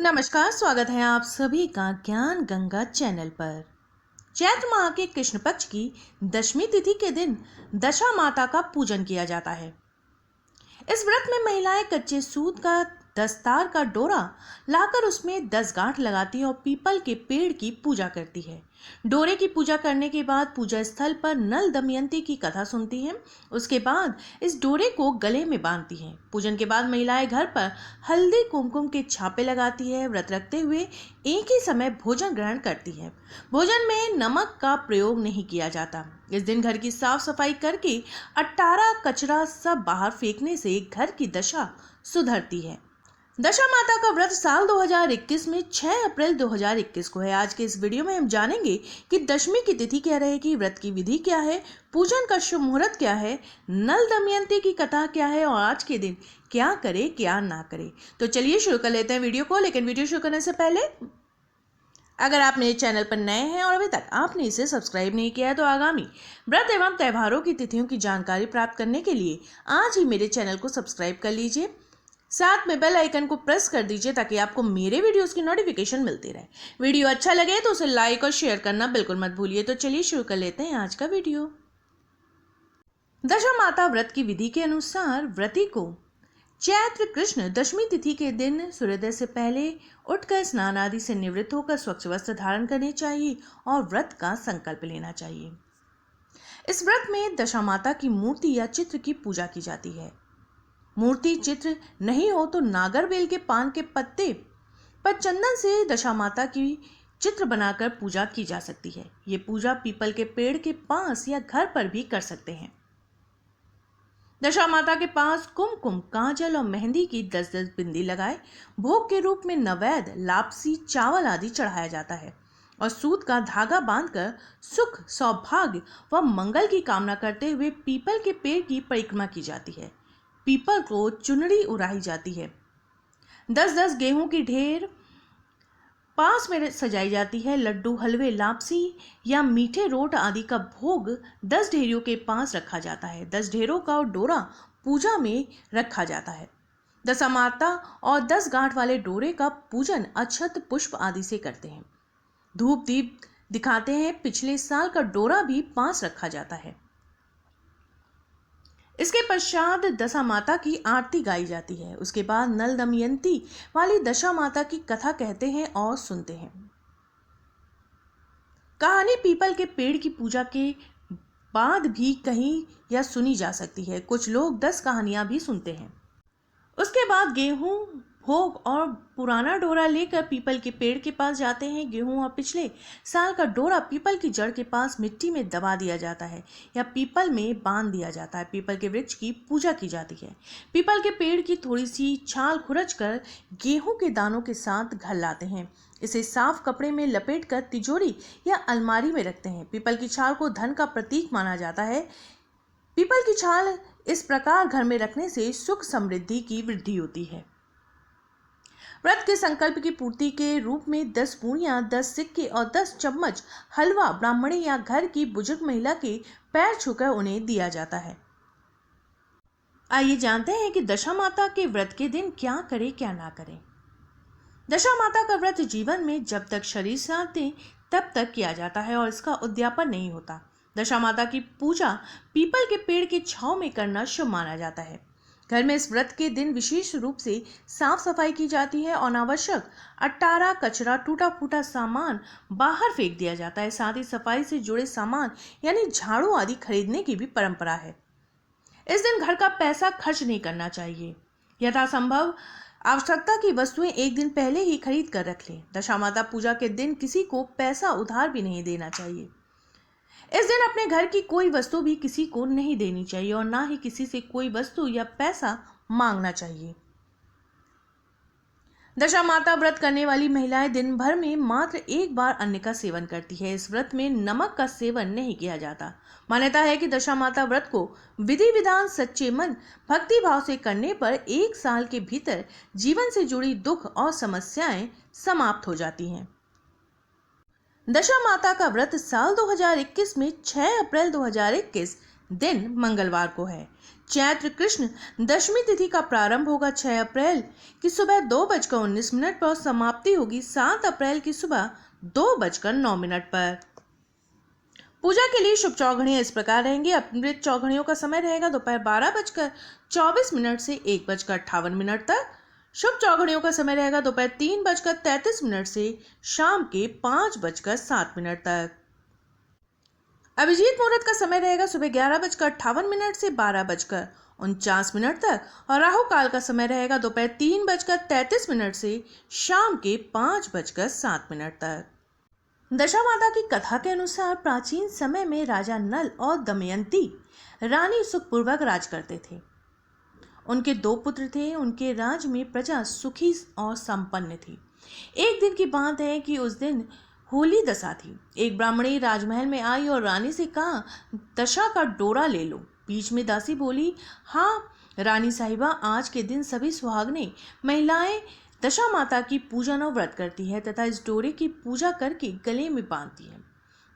नमस्कार, स्वागत है आप सभी का ज्ञान गंगा चैनल पर। चैत्र माह के कृष्ण पक्ष की दशमी तिथि के दिन दशा माता का पूजन किया जाता है। इस व्रत में महिलाएं कच्चे सूत का दस्तार का डोरा लाकर उसमें 10 गांठ लगाती है और पीपल के पेड़ की पूजा करती है। डोरे की पूजा करने के बाद पूजा स्थल पर नल दमयंती की कथा सुनती है। उसके बाद इस डोरे को गले में बांधती है। पूजन के बाद महिलाएं घर पर हल्दी कुमकुम के छापे लगाती है। व्रत रखते हुए एक ही समय भोजन ग्रहण करती है। भोजन में नमक का प्रयोग नहीं किया जाता। इस दिन घर की साफ सफाई करके अट्टारा कचरा सब बाहर फेंकने से घर की दशा सुधरती है। दशा माता का व्रत साल 2021 में 6 अप्रैल 2021 को है। आज के इस वीडियो में हम जानेंगे कि दशमी की तिथि क्या रहेगी, व्रत की विधि क्या है, पूजन का शुभ मुहूर्त क्या है, नल दमयंती की कथा क्या है और आज के दिन क्या करे क्या ना करे। तो चलिए शुरू कर लेते हैं वीडियो को। लेकिन वीडियो शुरू करने से पहले अगर आप मेरे चैनल पर नए हैं और अभी तक आपने इसे सब्सक्राइब नहीं किया है तो आगामी व्रत एवं त्योहारों की तिथियों की जानकारी प्राप्त करने के लिए आज ही मेरे चैनल को सब्सक्राइब कर लीजिए। साथ में बेल आइकन को प्रेस कर दीजिए ताकि आपको मेरे वीडियोस की नोटिफिकेशन मिलती रहे। वीडियो अच्छा लगे तो उसे लाइक और शेयर करना बिल्कुल मत भूलिए। तो चलिए शुरू कर लेते हैं आज का वीडियो। दशा माता व्रत की विधि के अनुसार व्रती को चैत्र कृष्ण दशमी तिथि के दिन सूर्योदय से पहले उठकर स्नान आदि से निवृत्त होकर स्वच्छ वस्त्र धारण करने चाहिए और व्रत का संकल्प लेना चाहिए। इस व्रत में दशा माता की मूर्ति या चित्र की पूजा की जाती है। मूर्ति चित्र नहीं हो तो नागरवेल के पान के पत्ते पर चंदन से दशा माता की चित्र बनाकर पूजा की जा सकती है। ये पूजा पीपल के पेड़ के पास या घर पर भी कर सकते हैं। दशा माता के पास कुमकुम, काजल और मेहंदी की 10-10 बिंदी लगाए भोग के रूप में नैवेद्य, लापसी, चावल आदि चढ़ाया जाता है और सूत का धागा बांधकर सुख, सौभाग्य व मंगल की कामना करते हुए पीपल के पेड़ की परिक्रमा की जाती है। पीपल को चुनरी उड़ाई जाती है। 10-10 गेहूं की ढेर पास में सजाई जाती है। लड्डू, हलवे, लापसी या मीठे रोट आदि का भोग 10 ढेरियों के पास रखा जाता है। 10 ढेरों का डोरा पूजा में रखा जाता है। दशा माता और 10 गांठ वाले डोरे का पूजन अक्षत, पुष्प आदि से करते हैं। धूप दीप दिखाते हैं। पिछले साल का डोरा भी पास रखा जाता है। इसके पश्चात दशा माता की आरती गाई जाती है। उसके बाद नल दमयंती वाली दशा माता की कथा कहते हैं और सुनते हैं। कहानी पीपल के पेड़ की पूजा के बाद भी कहीं या सुनी जा सकती है। कुछ लोग 10 कहानियां भी सुनते हैं। उसके बाद गेहूं, भोग और पुराना डोरा लेकर पीपल के पेड़ के पास जाते हैं। गेहूं और पिछले साल का डोरा पीपल की जड़ के पास मिट्टी में दबा दिया जाता है या पीपल में बांध दिया जाता है। पीपल के वृक्ष की पूजा की जाती है। पीपल के पेड़ की थोड़ी सी छाल खुरच कर गेहूं के दानों के साथ घर लाते हैं। इसे साफ कपड़े में लपेट कर तिजोरी या अलमारी में रखते हैं। पीपल की छाल को धन का प्रतीक माना जाता है। पीपल की छाल इस प्रकार घर में रखने से सुख समृद्धि की वृद्धि होती है। व्रत के संकल्प की पूर्ति के रूप में 10 पूरियां, 10 सिक्के और 10 चम्मच हलवा ब्राह्मणी या घर की बुजुर्ग महिला के पैर छूकर उन्हें दिया जाता है। आइए जानते हैं कि दशा माता के व्रत के दिन क्या करें क्या ना करें। दशा माता का व्रत जीवन में जब तक शरीर साथ दे तब तक किया जाता है और इसका उद्यापन नहीं होता। दशा माता की पूजा पीपल के पेड़ के छांव में करना शुभ माना जाता है। घर में इस व्रत के दिन विशेष रूप से साफ सफाई की जाती है। अनावश्यक अट्टारा कचरा, टूटा फूटा सामान बाहर फेंक दिया जाता है। साथ ही सफाई से जुड़े सामान यानी झाड़ू आदि खरीदने की भी परंपरा है। इस दिन घर का पैसा खर्च नहीं करना चाहिए। यथासंभव आवश्यकता की वस्तुएं एक दिन पहले ही खरीद कर रख लें। दशा माता पूजा के दिन किसी को पैसा उधार भी नहीं देना चाहिए। इस दिन अपने घर की कोई वस्तु भी किसी को नहीं देनी चाहिए और ना ही किसी से कोई वस्तु या पैसा मांगना चाहिए। दशा माता व्रत करने वाली महिलाएं दिन भर में मात्र एक बार अन्न का सेवन करती है। इस व्रत में नमक का सेवन नहीं किया जाता। मान्यता है कि दशा माता व्रत को विधि विधान, सच्चे मन, भक्ति भाव से करने पर 1 साल के भीतर जीवन से जुड़ी दुख और समस्याएं समाप्त हो जाती हैं। दशा माता का व्रत साल 2021 में 6 अप्रैल 2021 दिन मंगलवार को है। चैत्र कृष्ण दशमी तिथि का प्रारंभ होगा 6 अप्रैल की सुबह 2:19 पर और समाप्ति होगी 7 अप्रैल की सुबह 2:09 पर। पूजा के लिए शुभ चौघड़ियां इस प्रकार रहेंगी। अमृत चौघड़ियों का समय रहेगा दोपहर 12:24 से 1:58 तक। शुभ चौघड़ियों का समय रहेगा दोपहर 3:33 से शाम के 5:07 तक। अभिजीत मुहूर्त का समय रहेगा सुबह 11:58 से 12:49 तक और राहु काल का समय रहेगा दोपहर 3:33 से शाम के 5:07 तक। दशा माता की कथा के अनुसार प्राचीन समय में राजा नल और दमयंती रानी सुखपूर्वक राज करते थे। उनके 2 पुत्र थे। उनके राज में प्रजा सुखी और संपन्न थी। एक दिन की बात है कि उस दिन होली दशा थी। एक ब्राह्मणी राजमहल में आई और रानी से कहा, दशा का डोरा ले लो। बीच में दासी बोली, हाँ रानी साहिबा, आज के दिन सभी सुहागनें महिलाएं दशा माता की पूजन और व्रत करती है तथा इस डोरे की पूजा करके गले में बांधती है,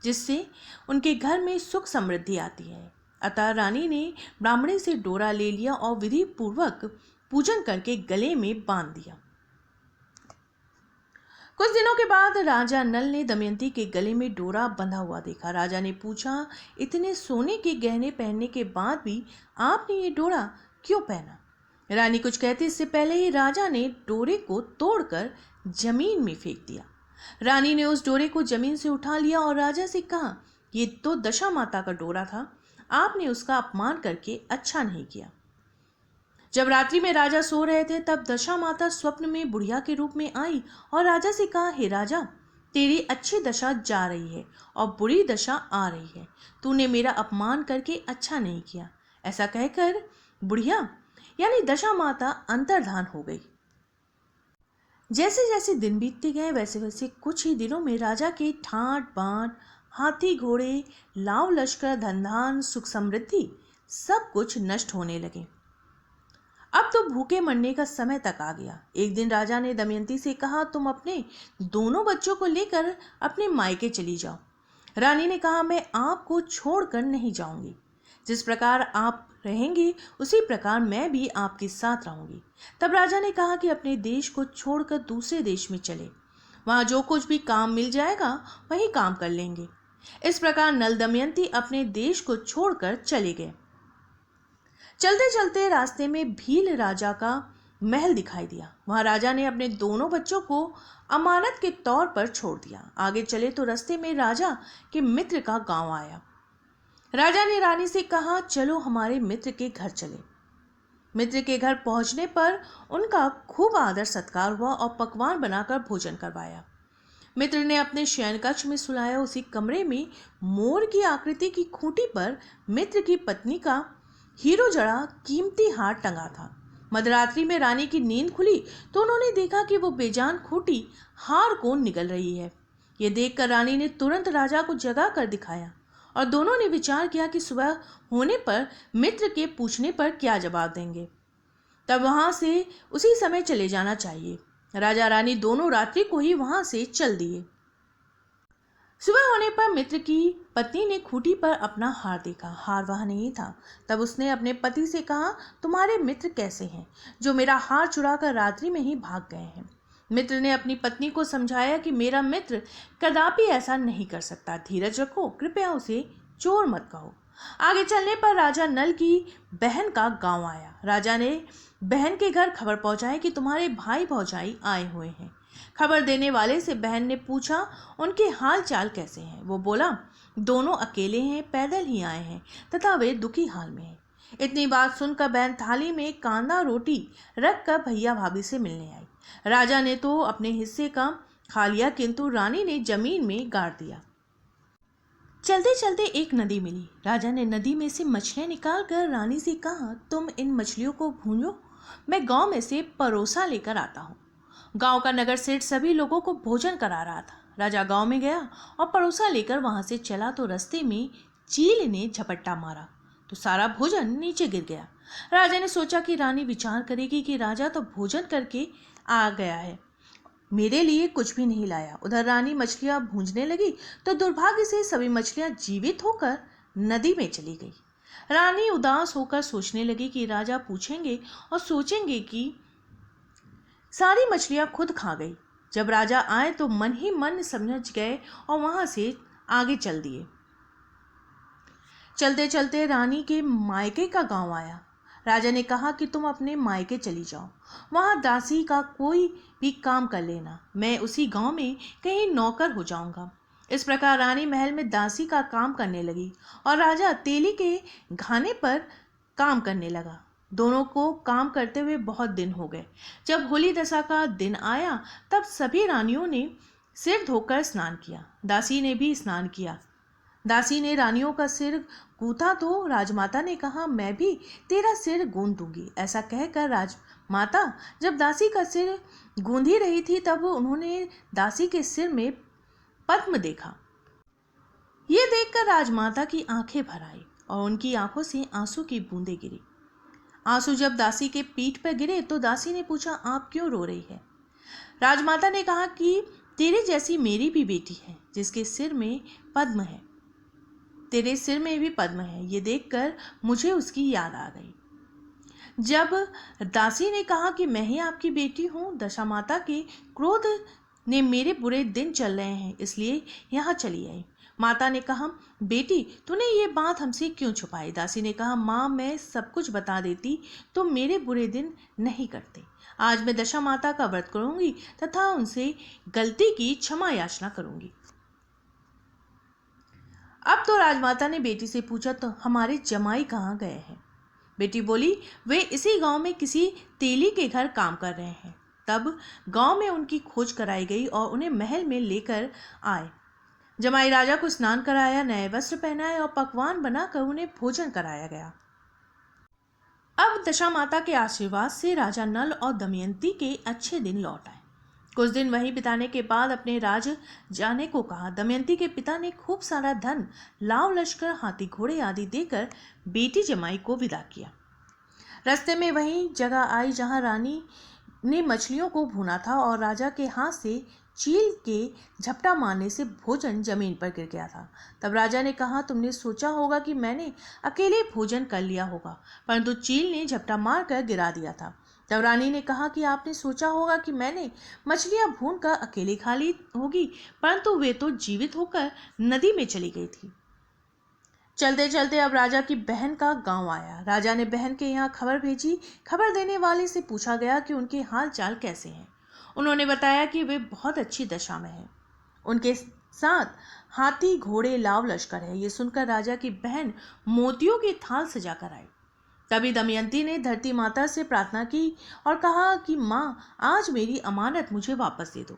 जिससे उनके घर में सुख समृद्धि आती है। अतः रानी ने ब्राह्मणी से डोरा ले लिया और विधि पूर्वक पूजन करके गले में बांध दिया। कुछ दिनों के बाद राजा नल ने दमयंती के गले में डोरा बंधा हुआ देखा। राजा ने पूछा, इतने सोने के गहने पहनने के बाद भी आपने ये डोरा क्यों पहना? रानी कुछ कहते इससे पहले ही राजा ने डोरे को तोड़कर जमीन में फेंक दिया। रानी ने उस डोरे को जमीन से उठा लिया और राजा से कहा, ये तो दशा माता का डोरा था, आपने उसका अपमान करके अच्छा नहीं किया। जब रात्रि में राजा सो रहे थे तब दशा माता स्वप्न में बुढ़िया के रूप में आई और राजा से कहा, हे राजा, तेरी अच्छी दशा जा रही है और बुरी दशा आ रही है। तूने मेरा अपमान करके अच्छा नहीं किया। ऐसा कहकर बुढ़िया यानी दशा माता अंतर्धान हो गई। जैसे जैसे दिन बीतते गए वैसे वैसे कुछ ही दिनों में राजा के ठाट बाट, हाथी घोड़े, लाव लश्कर, धनधान, सुख समृद्धि सब कुछ नष्ट होने लगे। अब तो भूखे मरने का समय तक आ गया। एक दिन राजा ने दमयंती से कहा, तुम अपने दोनों बच्चों को लेकर अपने मायके चली जाओ। रानी ने कहा, मैं आपको छोड़कर नहीं जाऊंगी। जिस प्रकार आप रहेंगे उसी प्रकार मैं भी आपके साथ रहूंगी। तब राजा ने कहा कि अपने देश को छोड़कर दूसरे देश में चले, वहां जो कुछ भी काम मिल जाएगा वही काम कर लेंगे। इस प्रकार नल दमयंती अपने देश को छोड़कर चले गए। चलते चलते रास्ते में भील राजा का महल दिखाई दिया। वहां राजा ने अपने दोनों बच्चों को अमानत के तौर पर छोड़ दिया। आगे चले तो रास्ते में राजा के मित्र का गांव आया। राजा ने रानी से कहा, चलो हमारे मित्र के घर चले। मित्र के घर पहुंचने पर उनका खूब आदर सत्कार हुआ और पकवान बनाकर भोजन करवाया। मित्र ने अपने शयन कक्ष में सुलाया। उसी कमरे में मोर की आकृति की खूंटी पर मित्र की पत्नी का हीरो जड़ा कीमती हार टंगा था। मध्यरात्रि में रानी की नींद खुली तो उन्होंने देखा कि वो बेजान खूंटी हार को निगल रही है। ये देखकर रानी ने तुरंत राजा को जगा कर दिखाया और दोनों ने विचार किया कि सुबह होने पर मित्र के पूछने पर क्या जवाब देंगे, तब वहां से उसी समय चले जाना चाहिए। राजा रानी दोनों रात्रि को ही वहां से चल दिए। सुबह होने पर मित्र की पत्नी ने खूंटी पर अपना हार देखा। हार वहां नहीं था। तब उसने अपने पति से कहा, तुम्हारे मित्र कैसे हैं जो मेरा हार चुराकर रात्रि में ही भाग गए हैं? मित्र ने अपनी पत्नी को समझाया कि मेरा मित्र कदापि ऐसा नहीं कर सकता। धीरज रखो, कृपया उसे चोर मत कहो। आगे चलने पर राजा नल की बहन का गांव आया। राजा ने बहन के घर खबर पहुंचाई कि तुम्हारे भाई भौजाई आए हुए हैं। खबर देने वाले से बहन ने पूछा, उनके हाल चाल कैसे हैं? वो बोला, दोनों अकेले हैं, पैदल ही आए हैं तथा वे दुखी हाल में हैं। इतनी बात सुनकर बहन थाली में कांदा रोटी रखकर भैया भाभी से मिलने आई। राजा ने तो अपने हिस्से का खा लिया, किंतु रानी ने जमीन में गाड़ दिया। चलते चलते एक नदी मिली। राजा ने नदी में से मछलियां निकालकर रानी से कहा, तुम इन मछलियों को भूंजो, मैं गांव में से परोसा लेकर आता हूँ। गांव का नगर सेठ सभी लोगों को भोजन करा रहा था। राजा गांव में गया और परोसा लेकर वहां से चला तो रास्ते में चील ने झपट्टा मारा तो सारा भोजन नीचे गिर गया। राजा ने सोचा कि रानी विचार करेगी कि राजा तो भोजन करके आ गया है, मेरे लिए कुछ भी नहीं लाया। उधर रानी मछलियां भूंजने लगी तो दुर्भाग्य से सभी मछलियां जीवित होकर नदी में चली गई। रानी उदास होकर सोचने लगी कि राजा पूछेंगे और सोचेंगे कि सारी मछलियां खुद खा गई। जब राजा आए तो मन ही मन समझ गए और वहां से आगे चल दिए। चलते चलते रानी के मायके का गांव आया। राजा ने कहा कि तुम अपने मायके चली जाओ, वहां दासी का कोई भी काम कर लेना, मैं उसी गांव में कहीं नौकर हो जाऊंगा। इस प्रकार रानी महल में दासी का काम करने लगी और राजा तेली के घाने पर काम करने लगा। दोनों को काम करते हुए बहुत दिन हो गए। जब होली दशा का दिन आया तब सभी रानियों ने सिर धोकर स्नान किया। दासी ने भी स्नान किया। दासी ने रानियों का सिर गूंथा तो राजमाता ने कहा, मैं भी तेरा सिर गूंथ दूंगी। ऐसा कहकर राजमाता जब दासी का सिर गूंधी रही थी तब उन्होंने दासी के सिर में पद्म देखा। ये देखकर राजमाता की आंखें भर आई और उनकी आंखों से आंसू की बूंदें गिरी। आंसू जब दासी के पीठ पर गिरे तो दासी ने पूछा, आप क्यों रो रही है? राजमाता ने कहा कि तेरे जैसी मेरी भी बेटी है जिसके सिर में पद्म है, तेरे सिर में भी पद्म है। ये देखकर मुझे उसकी याद आ गई। जब दासी ने कहा कि मैं ही आपकी बेटी हूँ, दशामाता के क्रोध ने मेरे बुरे दिन चल रहे हैं इसलिए यहाँ चली आई। माता ने कहा, बेटी तूने ये बात हमसे क्यों छुपाई? दासी ने कहा, माँ मैं सब कुछ बता देती तो मेरे बुरे दिन नहीं करते। आज मैं दशामाता का व्रत करूंगी तथा उनसे गलती की क्षमा याचना करूंगी। अब तो राजमाता ने बेटी से पूछा, तो हमारे जमाई कहाँ गए हैं? बेटी बोली, वे इसी गांव में किसी तेली के घर काम कर रहे हैं। तब गांव में उनकी खोज कराई गई और उन्हें महल में लेकर आए। जमाई राजा को स्नान कराया, नए वस्त्र पहनाए और पकवान बनाकर उन्हें भोजन कराया गया। अब दशामाता के आशीर्वाद से राजा नल और दमयंती के अच्छे दिन लौट आए। कुछ दिन वहीं बिताने के बाद अपने राज जाने को कहा। दमयंती के पिता ने खूब सारा धन, लाव लश्कर, हाथी घोड़े आदि देकर बेटी जमाई को विदा किया। रास्ते में वही जगह आई जहां रानी ने मछलियों को भूना था और राजा के हाथ से चील के झपटा मारने से भोजन जमीन पर गिर गया था। तब राजा ने कहा, तुमने सोचा होगा कि मैंने अकेले भोजन कर लिया होगा, परंतु चील ने झपटा मारकर गिरा दिया था। तब रानी ने कहा कि आपने सोचा होगा कि मैंने मछलियां भून कर अकेले खा ली होगी, परंतु वे तो जीवित होकर नदी में चली गई थी। चलते चलते अब राजा की बहन का गांव आया। राजा ने बहन के यहाँ खबर भेजी। खबर देने वाले से पूछा गया कि उनके हाल चाल कैसे हैं। उन्होंने बताया कि वे बहुत अच्छी दशा में हैं। उनके साथ हाथी घोड़े लाव लश्कर है। ये सुनकर राजा की बहन मोतियों की थाल सजा कर आई। तभी दमयंती ने धरती माता से प्रार्थना की और कहा कि माँ, आज मेरी अमानत मुझे वापस दे दो।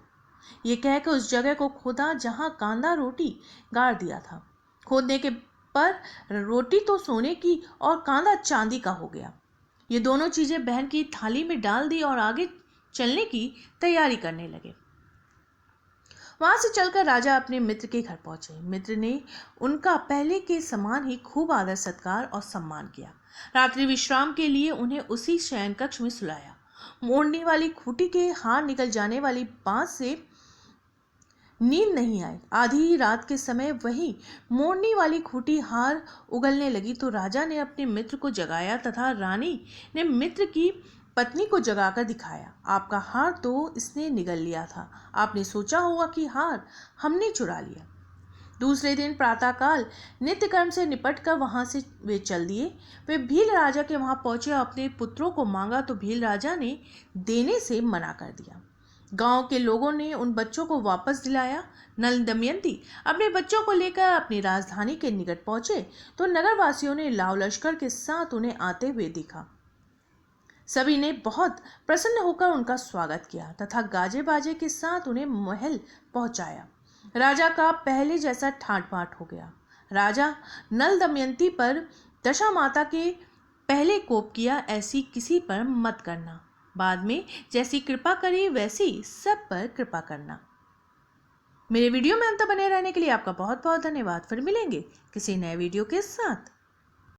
ये कहकर उस जगह को खोदा जहाँ कांदा रोटी गाड़ दिया था। खोदने के पर रोटी तो सोने की और कांदा चांदी का हो गया। ये दोनों चीजें बहन की थाली में डाल दी और आगे चलने की तैयारी करने लगे। वहां से चलकर राजा अपने मित्र के घर पहुंचे। मित्र ने उनका पहले के समान ही खूब आदर सत्कार और सम्मान किया। रात्रि विश्राम के लिए उन्हें उसी शयन कक्ष में सुलाया। मोड़ने वाली खूंटी के हार निकल जाने वाली बात से नींद नहीं आई। आधी रात के समय वही मोड़ने वाली खूंटी हार उगलने लगी तो राजा ने अपने मित्र को जगाया तथा रानी ने मित्र की पत्नी को जगाकर दिखाया। आपका हार तो इसने निगल लिया था। आपने सोचा होगा कि हार हमने चुरा लिया। दूसरे दिन प्रातःकाल नित्य कर्म से निपटकर वहां से वे चल दिए। वे भील राजा के वहां पहुंचे और अपने पुत्रों को मांगा तो भील राजा ने देने से मना कर दिया। गांव के लोगों ने उन बच्चों को वापस दिलाया। नल दमयंती अपने बच्चों को लेकर अपनी राजधानी के निकट पहुंचे तो नगरवासियों ने लाव लश्कर के साथ उन्हें आते हुए देखा। सभी ने बहुत प्रसन्न होकर उनका स्वागत किया तथा गाजे बाजे के साथ उन्हें महल पहुंचाया। राजा का पहले जैसा ठाट बाट हो गया। राजा नल दमयंती पर दशामाता के पहले कोप किया, ऐसी किसी पर मत करना। बाद में जैसी कृपा करी वैसी सब पर कृपा करना। मेरे वीडियो में अंत बने रहने के लिए आपका बहुत बहुत धन्यवाद। फिर मिलेंगे किसी नए वीडियो के साथ।